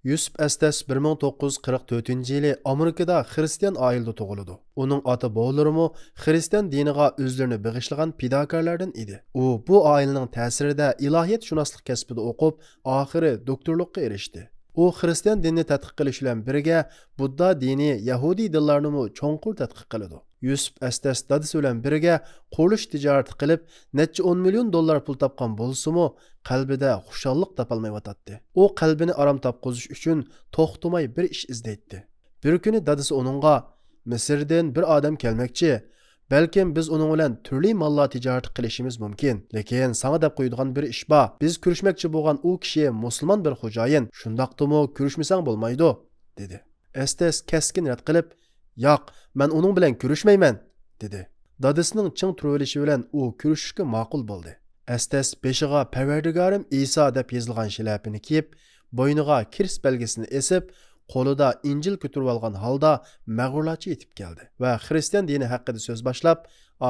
Yusuf Estes 1944-yili Amerikada Xristian oilada tug'ildi. Uning ota-bobolarimi Xristian diniga o'zlarini bag'ishlagan fidokorlardan edi. U bu oilaning ta'sirida ilohiyatshunaslik kasbida o'qib, oxiri doktorlikka erishdi. U Xristian dinini tadqiq qilish bilan birga Budda dini, Yahudi dinlarini cho'nqur tadqiq qiladi. Yusuf Estes dadasi bilan birga qurilish tijorati qilib, necha 10 million dollar pul topgan bo'lsa-mu, qalbida xushallik topolmayotdi. U qalbini aram topqizish uchun to'xtamay bir ish izlaydi. Bir kuni dadasi uningga Misrdan bir odam kelmoqchi, balkim biz uning bilan turli mollar tijorat qilishimiz mumkin, lekin sana deb qo'yadigan bir ish bor. Biz ko'rishmoqchi bo'lgan u kishi musulmon bir xo'jayin, shundaqdimi ko'rishmasang bo'lmaydi, dedi. Estes keskin rad qilib, "Yo'q, men uning bilan ko'rishmayman", dedi. Dadasining ching turilishi bilan u ko'rishishga ma'qul bo'ldi. Estes beshiga Parvardigorim Iso deb yozilgan shilapini kiyib, bo'yniga kirst belgisini esib, qo'lida Injil ko'tarib olgan holda mag'rurlarcha yetib keldi va Xristian dini haqida so'z boshlab,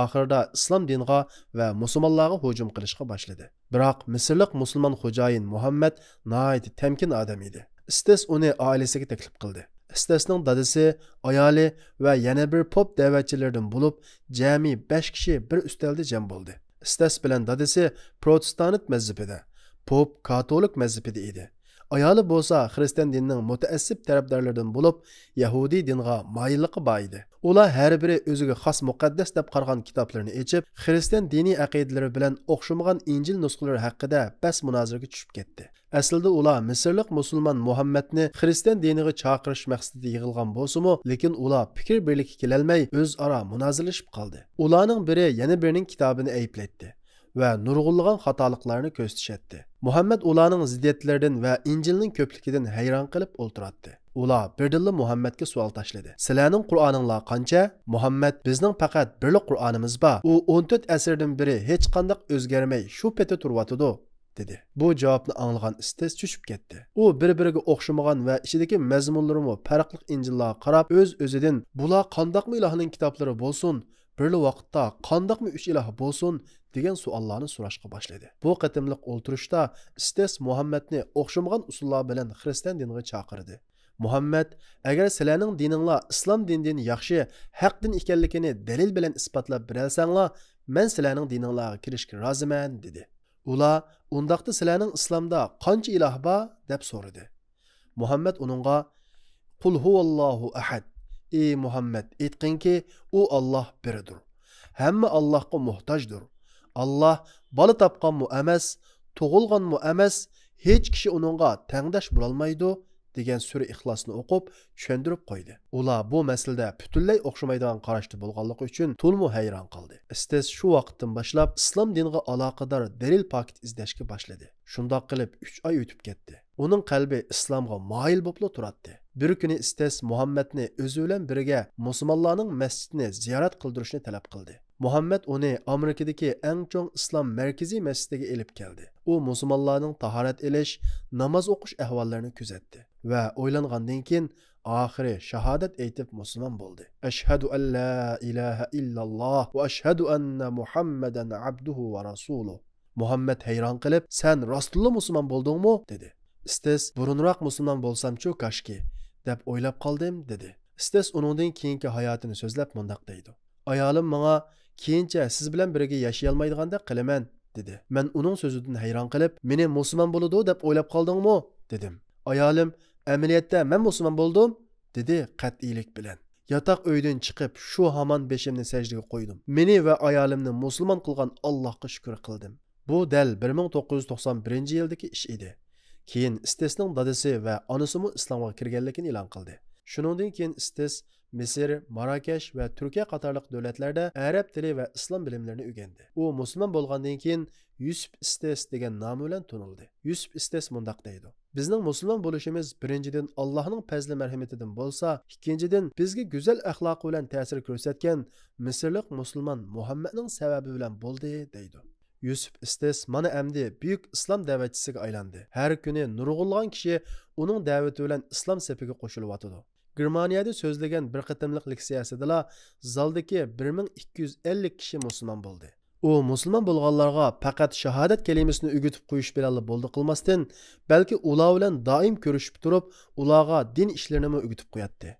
oxirida islom diniga va musulmonlarga hujum qilishga boshladi. Biroq Misrlik musulmon xo'jayin Muhammad nihoyat temkin odam edi. Estes uni oilasiga taklif qildi. Estesning dadasi, ayoli va yana bir pop da'vatchilaridan bo'lib, jami 5 kishi bir ustalda jam bo'ldi. Estes bilan dadasi protestant mazhabida, pop katolik mazhabida edi. Ayoli bo'lsa Xristian dinining mutaassib tarafdorlaridan bo'lib, Yahudi diniga moyilliqi bor edi. Ular har biri o'ziga xos muqaddas deb qaragan kitoblarni ochib, Xristian diniy aqidalari bilan o'xshamagan Injil nusxalari haqida bas munozaraga tushib ketdi. Aslida ular Misrlik musulmon Muhammadni Xristian diniga chaqirish maqsadida yig'ilgan bo'lsa-mu, lekin ular fikr birligiga kelolmay o'zaro munozaralashib qoldi. Ularning biri yana birining kitobini ayblaydi va nurg'unlagan xatoliklarni ko'rsatishdi. Muhammad ularning ziddiyatlaridan va Injilning ko'pligidan hayron qilib o'ltiradi. Ular birdilla Muhammadga savol tashladi. "Sizlarning Qur'oninglar qancha?" Muhammad: "Bizning faqat birlik Qur'onimiz bor. U 14 asrdan beri hech qanday o'zgarmay shu peta turibdi", dedi. Bu javobni anglagan Estes tushib ketdi. U bir-biriga o'xshamagan va ichidagi mazmunlarimi farqli Injillarga qarab, o'z-o'zidan "Bular qandaqmi ilohning kitoblari bo'lsin? Birli vaqtda qandaqmi 3 iloh bo'lsin?" degan savollarni so'rashga boshladi. Bu qatimliq o'ltirishda Estes Muhammadni o'xshamagan usullar bilan Xristian diniga chaqirdi. Muhammad: "Agar sizlarning dininglar islom dinidan yaxshi, haq din ekanligini dalil bilan isbotlab berasanglar, men sizlarning dininglarga kirishga roziman", dedi. Ular: "Undaqda sizlarning islomda qancha iloh bor?" deb so'radi. Muhammad uningga: "Qul huvallohu ahad. Ey Muhammad, aytqinki, u Alloh biridir. Hamma Allohga muhtojdir. Allah bola topganmi emas, tug'ilganmi emas, hech kishi uningga tengdosh bo'lolmaydi" degan sura ixlosni o'qib tushuntirib qo'ydi. Ular bu masalada butunlay o'xshamaydigan qarashda bo'lganligi uchun to'lmu hayron qoldi. Estes shu vaqtdan boshlab islom diniga aloqador dalil paket izlashga boshladi. Shundoq qilib 3 oy o'tib ketdi. Uning qalbi islomga moyil bo'lib turadi. Bir kuni Estes Muhammadni o'zi bilan birga musulmonlarning masjidini ziyorat qildirishni talab qildi. Muhammad uni Amerikadagi eng chong islom markaziy masjidiga elib keldi. U musulmonlarning tahorat elish, namoz o'qish ahvollarini kuzatdi va o'ylangandan keyin oxiri shahodat aytib musulmon bo'ldi. "Ashhadu an la ilaha illalloh va ashhadu anna Muhammadan abduhu va rasuluh." Muhammad hayron qilib, "Sen rostullo musulmon bo'ldingmi?" dedi. Estes: "Burunroq musulmon bo'lsam-chu kashki" deb o'ylab qoldim, dedi. Estes uningdan keyingi hayotini so'zlab mundaq deydi: "Ayolim menga keyincha siz bilan birga yashay olmaydigandek qilaman", dedi. Men uning so'zidan hayron qilib, "Meni musulmon bo'ladi deb o'ylab qoldingmi?" dedim. Ayolim: "Amaliyotda men musulmon bo'ldim", dedi qat'iylik bilan. Yotoq uydan chiqib, shu hamon beshimni sajdaga qo'ydim. Meni va ayolimni musulmon qilgan Allohga shukr qildim. Bu dal 1991-yildagi ish edi. Keyin Estesning dadasi va onasimi islomga kirganligini e'lon qildi. Shuningdan keyin Estes Misr, Marokash va Turkiya qatorliq davlatlarda arab tili va islom bilimlarini o'rgandi. U musulmon bo'lgandan keyin Yusuf Estes degan nom bilan tanildi. Yusuf Estes mundaq deydi: "Bizning musulmon bo'lishimiz birinchidan Allohning fazli marhamatidan bo'lsa, ikkinchidan bizga go'zal axloq bilan ta'sir ko'rsatgan Misrlik musulmon Muhammadning sababi bilan bo'ldi", deydi. Yusuf Estes mana endi büyük islom da'vatchisiga aylandi. Har kuni nurg'unlagan kishi uning da'vati bilan islom safiga qo'shilyotdi. Germaniyada so'zlagan bir qatimliq leksiyasida zaldagi 1250 kishi musulmon bo'ldi. u musulmon bo'lganlarga faqat shahodat kalimasini o'gitib qo'yish bilan bo'ldi qilmasdan, balki ular bilan doim ko'rishib turib, ularga din ishlarini o'gitib qo'yatdi.